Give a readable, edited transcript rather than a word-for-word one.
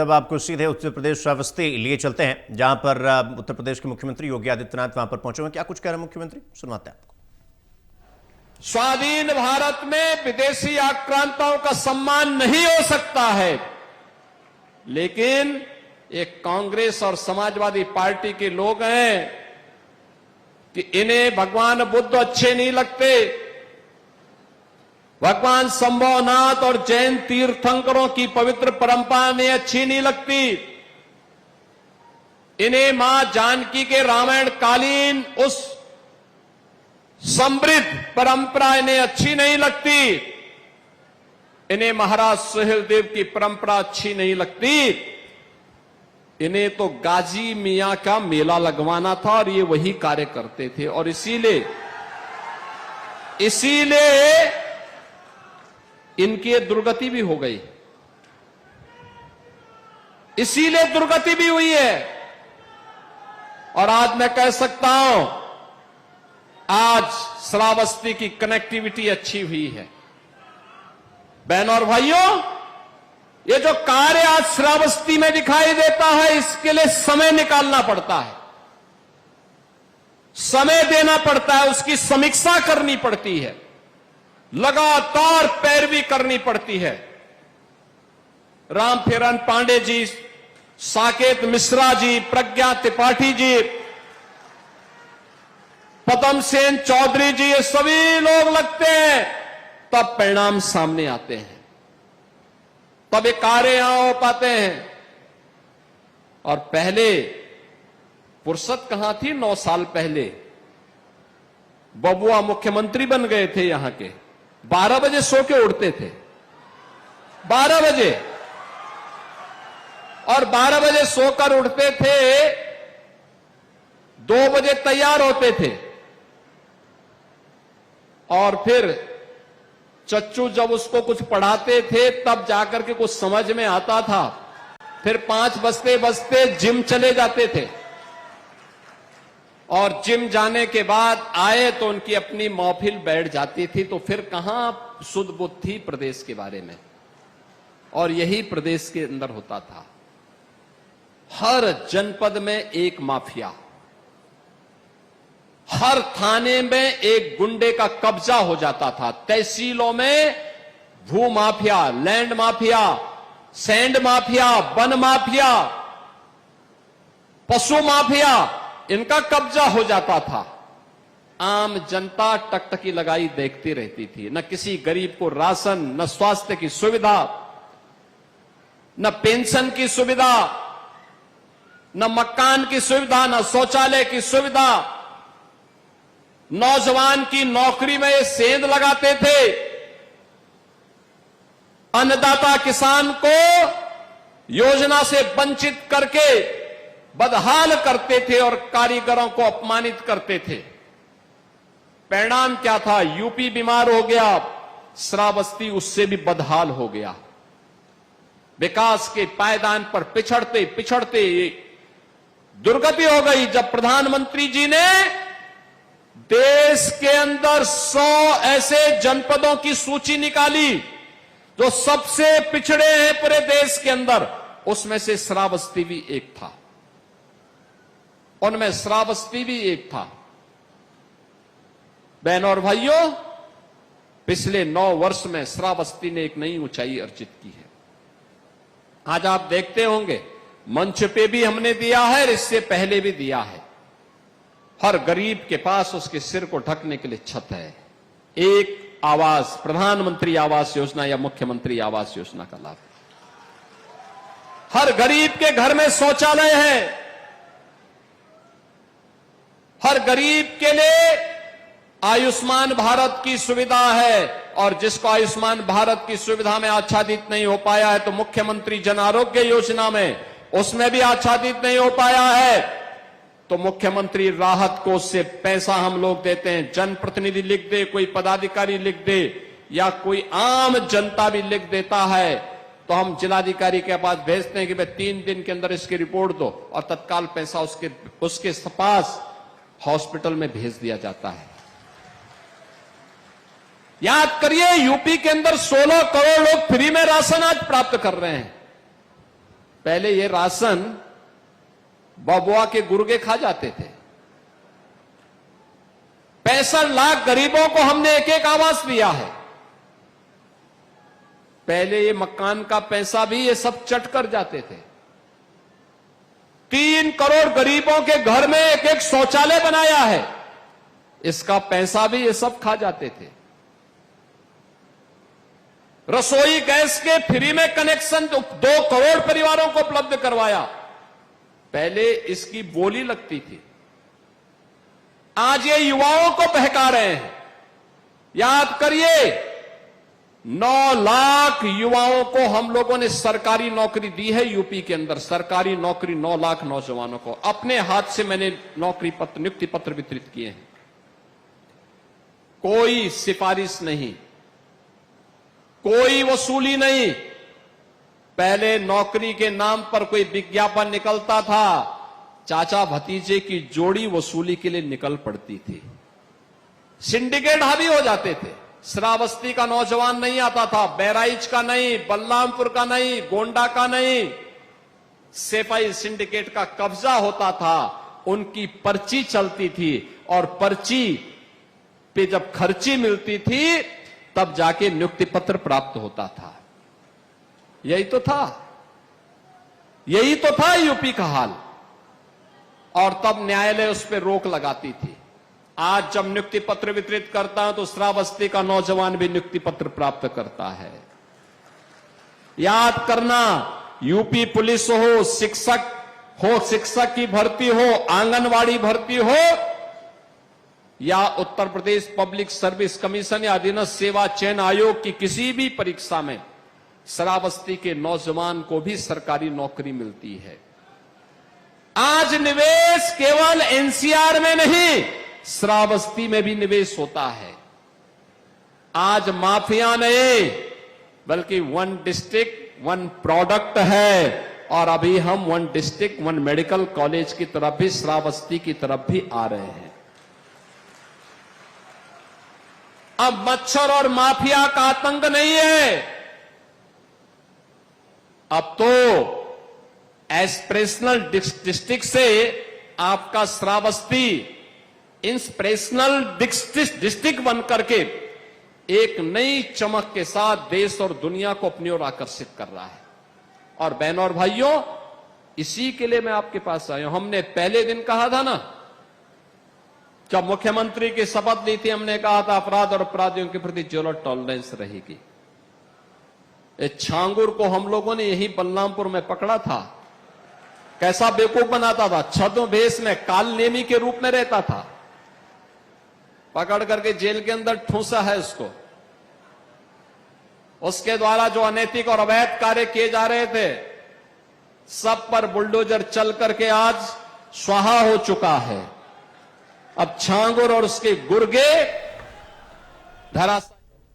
अब आपको सीधे उत्तर प्रदेश श्रावस्ती लिए चलते हैं, जहां पर उत्तर प्रदेश के मुख्यमंत्री योगी आदित्यनाथ वहां पर पहुंचे हुए। क्या कुछ कह रहे हैं मुख्यमंत्री, सुनवाते हैं आपको। स्वाधीन भारत में विदेशी आक्रांताओं का सम्मान नहीं हो सकता है, लेकिन एक कांग्रेस और समाजवादी पार्टी के लोग हैं कि इन्हें भगवान बुद्ध अच्छे नहीं लगते, भगवान संभवनाथ और जैन तीर्थंकरों की पवित्र परंपरा इन्हें अच्छी नहीं लगती, इन्हें मां जानकी के रामायण कालीन उस समृद्ध परंपरा इन्हें अच्छी नहीं लगती, इन्हें महाराज सुहेलदेव की परंपरा अच्छी नहीं लगती। इन्हें तो गाजी मियां का मेला लगवाना था और ये वही कार्य करते थे, और इसीलिए इनकी दुर्गति भी हो गई, इसीलिए दुर्गति भी हुई है। और आज मैं कह सकता हूं, आज श्रावस्ती की कनेक्टिविटी अच्छी हुई है। बहनों और भाइयों, ये जो कार्य आज श्रावस्ती में दिखाई देता है, इसके लिए समय निकालना पड़ता है, समय देना पड़ता है, उसकी समीक्षा करनी पड़ती है, लगातार पैरवी करनी पड़ती है। रामफेरन पांडे जी, साकेत मिश्रा जी, प्रज्ञा त्रिपाठी जी, पदम सेन चौधरी जी, ये सभी लोग लगते हैं, तब परिणाम सामने आते हैं, तब ये कार्य यहां हो पाते हैं। और पहले फुर्सत कहां थी? 9 साल पहले बबुआ मुख्यमंत्री बन गए थे यहां के, 12 बजे सो के उठते थे, 12 बजे, और 12 बजे सोकर उठते थे, 2 बजे तैयार होते थे, और फिर चच्चू जब उसको कुछ पढ़ाते थे तब जाकर के कुछ समझ में आता था, फिर 5 बजते बजते जिम चले जाते थे, और जिम जाने के बाद आए तो उनकी अपनी महफिल बैठ जाती थी। तो फिर कहां सुध बुद्ध थी प्रदेश के बारे में, और यही प्रदेश के अंदर होता था। हर जनपद में एक माफिया, हर थाने में एक गुंडे का कब्जा हो जाता था, तहसीलों में भू mafia, land mafia, sand mafia, one mafia, पशु माफिया, इनका कब्जा हो जाता था। आम जनता टकटकी लगाई देखती रहती थी, न किसी गरीब को राशन, न स्वास्थ्य की सुविधा, न पेंशन की सुविधा, न मकान की सुविधा, न शौचालय की सुविधा। नौजवान की नौकरी में ये सेंध लगाते थे, अन्नदाता किसान को योजना से वंचित करके बदहाल करते थे और कारीगरों को अपमानित करते थे। परिणाम क्या था? यूपी बीमार हो गया, श्रावस्ती उससे भी बदहाल हो गया। विकास के पायदान पर पिछड़ते पिछड़ते दुर्गति हो गई। जब प्रधानमंत्री जी ने देश के अंदर 100 ऐसे जनपदों की सूची निकाली जो सबसे पिछड़े हैं पूरे देश के अंदर, उसमें से श्रावस्ती भी एक था, उनमें श्रावस्ती भी एक था। बहनों और भाइयों, पिछले 9 वर्ष में श्रावस्ती ने एक नई ऊंचाई अर्जित की है। आज आप देखते होंगे, मंच पे भी हमने दिया है, इससे पहले भी दिया है। हर गरीब के पास उसके सिर को ढकने के लिए छत है। एक आवास, प्रधानमंत्री आवास योजना या मुख्यमंत्री आवास योजना का लाभ। हर गरीब के घर में शौचालय है, हर गरीब के लिए आयुष्मान भारत की सुविधा है, और जिसको आयुष्मान भारत की सुविधा में आच्छादित नहीं हो पाया है, तो मुख्यमंत्री जन आरोग्य योजना में उसमें भी आच्छादित नहीं हो पाया है, तो मुख्यमंत्री राहत कोष से पैसा हम लोग देते हैं। जनप्रतिनिधि लिख दे, कोई पदाधिकारी लिख दे, या कोई आम जनता भी लिख देता है, तो हम जिलाधिकारी के पास भेजते हैं कि भाई 3 दिन के अंदर इसकी रिपोर्ट दो, और तत्काल पैसा उसके पास हॉस्पिटल में भेज दिया जाता है। याद करिए, यूपी के अंदर 16 करोड़ लोग फ्री में राशन आज प्राप्त कर रहे हैं। पहले ये राशन बबुआ के गुर्गे खा जाते थे। 65 लाख गरीबों को हमने एक एक आवास दिया है। पहले ये मकान का पैसा भी ये सब चट कर जाते थे। 3 करोड़ गरीबों के घर में एक एक शौचालय बनाया है, इसका पैसा भी ये सब खा जाते थे। रसोई गैस के फ्री में कनेक्शन 2 करोड़ परिवारों को उपलब्ध करवाया, पहले इसकी बोली लगती थी। आज ये युवाओं को बहका रहे हैं। याद करिए, 9 लाख युवाओं को हम लोगों ने सरकारी नौकरी दी है यूपी के अंदर। सरकारी नौकरी 9 लाख नौजवानों को अपने हाथ से मैंने नौकरी पत्र, नियुक्ति पत्र वितरित किए हैं। कोई सिफारिश नहीं, कोई वसूली नहीं। पहले नौकरी के नाम पर कोई विज्ञापन निकलता था, चाचा भतीजे की जोड़ी वसूली के लिए निकल पड़ती थी। सिंडिकेट हावी हो जाते थे। श्रावस्ती का नौजवान नहीं आता था, बहराइच का नहीं, बलरामपुर का नहीं, गोंडा का नहीं। सेफाई सिंडिकेट का कब्जा होता था, उनकी पर्ची चलती थी और पर्ची पे जब खर्ची मिलती थी तब जाके नियुक्ति पत्र प्राप्त होता था। यही तो था, यही तो था यूपी का हाल। और तब न्यायालय उस पर रोक लगाती थी। आज जब नियुक्ति पत्र वितरित करता हूं तो श्रावस्ती का नौजवान भी नियुक्ति पत्र प्राप्त करता है। याद करना, यूपी पुलिस हो, शिक्षक की भर्ती हो, आंगनवाड़ी भर्ती हो या Uttar Pradesh public service commission या अधीनस्थ सेवा चयन आयोग की किसी भी परीक्षा में श्रावस्ती के नौजवान को भी सरकारी नौकरी मिलती है। आज निवेश केवल एनसीआर में नहीं, श्रावस्ती में भी निवेश होता है। आज माफिया नहीं, बल्कि 1 डिस्ट्रिक्ट 1 प्रोडक्ट है। और अभी हम 1 डिस्ट्रिक्ट 1 मेडिकल कॉलेज की तरफ भी, श्रावस्ती की तरफ भी आ रहे हैं। अब मच्छर और माफिया का आतंक नहीं है। अब तो एस्पिरेशनल डिस्ट्रिक्ट से आपका श्रावस्ती इंस्पिरेशनल डिस्ट्रिक्ट बनकर के एक नई चमक के साथ देश और दुनिया को अपनी ओर आकर्षित कर रहा है। और बहनों और भाइयों, इसी के लिए मैं आपके पास आया हूं। हमने पहले दिन कहा था ना, जब मुख्यमंत्री की शपथ ली थी, हमने कहा था अपराध और अपराधियों के प्रति जीरो टॉलरेंस रहेगी। छांगुर को हम लोगों ने यही बलरामपुर में पकड़ा था। कैसा बेवकूफ बनाता था, छद्मवेश में कालनेमी के रूप में रहता था। पकड़ करके जेल के अंदर ठूसा है उसको। उसके द्वारा जो अनैतिक और अवैध कार्य किए जा रहे थे, सब पर बुलडोजर चल करके आज स्वाहा हो चुका है। अब छांगुर और उसके गुर्गे धराशायी